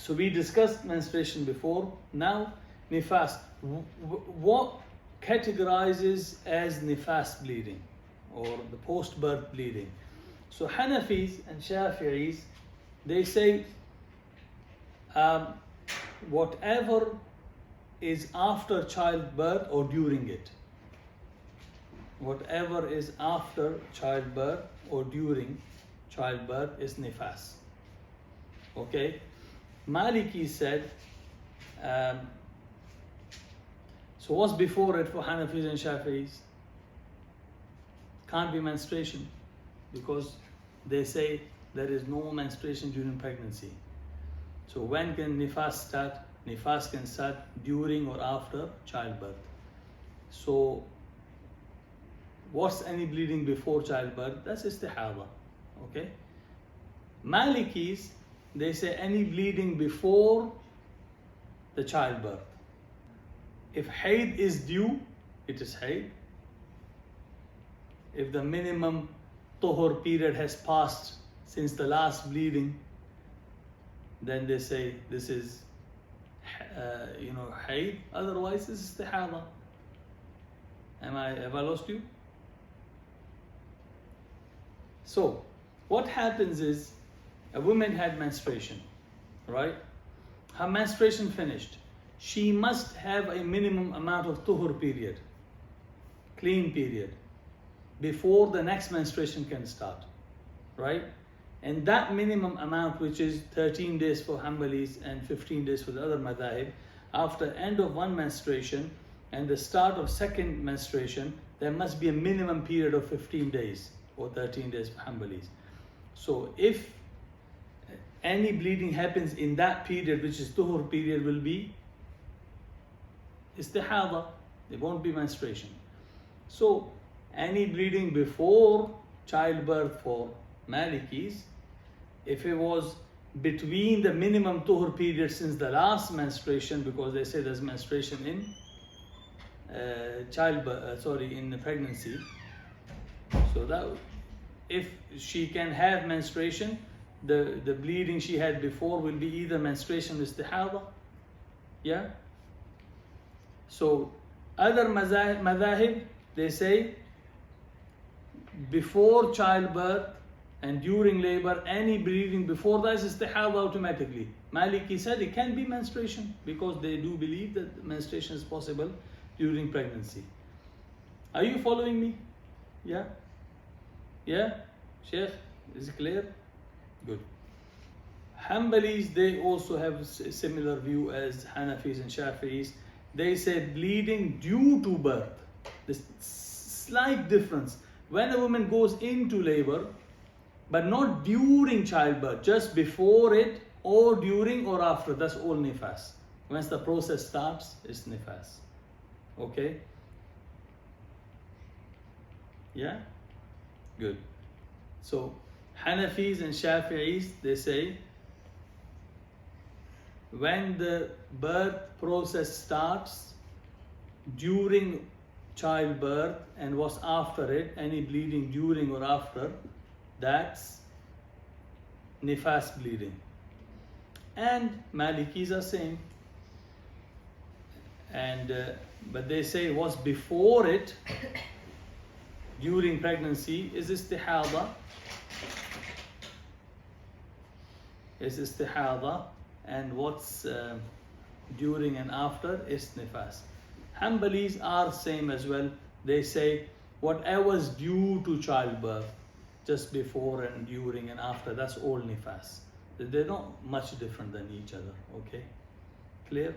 So we discussed menstruation before. Now nifas. What categorizes as nifas bleeding or the post-birth bleeding? So Hanafis and Shafi'is, they say whatever is after childbirth or during it. Whatever is after childbirth or during childbirth is nifas. Okay? Maliki said, so what's before it for Hanafis and Shafi'is? Can't be menstruation, because they say there is no menstruation during pregnancy. So when can nifas start? Nifas can start during or after childbirth. So what's any bleeding before childbirth? That's istihada. Okay? Malikis, they say any bleeding before the childbirth. If haid is due, it is haid. If the minimum tuhur period has passed since the last bleeding, then they say this is haid. Otherwise, this is istihada. Have I lost you? So, what happens is a woman had menstruation, right? Her menstruation finished. She must have a minimum amount of tuhur period, clean period, before the next menstruation can start, right? And that minimum amount, which is 13 days for Hanbalis and 15 days for the other madhahib, after end of one menstruation and the start of second menstruation, there must be a minimum period of 15 days or 13 days for Hanbalis. So if any bleeding happens in that period, which is tuhur period, will be istihada. It won't be menstruation. So any bleeding before childbirth for Malikis, if it was between the minimum tuhur period since the last menstruation, because they say there's menstruation in in the pregnancy, so that if she can have menstruation, the bleeding she had before will be either menstruation or istihada. Yeah. So other madhahib, they say before childbirth and during labor, any bleeding before that is istihada automatically. Maliki said it can be menstruation because they do believe that menstruation is possible during pregnancy. Are you following me? Yeah? Yeah? Sheikh, is it clear? Good. Hanbalis, they also have a similar view as Hanafis and Shafi'is. They say bleeding due to birth. This slight difference. When a woman goes into labor, but not during childbirth, just before it or during or after, that's all nifas. Once the process starts, it's nifas. Okay? Yeah? Good. So Hanafis and Shafi'is, they say when the birth process starts during childbirth and was after it, any bleeding during or after, that's nifas bleeding. And Malikis are saying, but they say what's before it during pregnancy is istihada. And what's during and after is nifas. Hanbalis are same as well. They say whatever's due to childbirth, just before and during and after, that's all nifas. They're not much different than each other. Okay? Clear?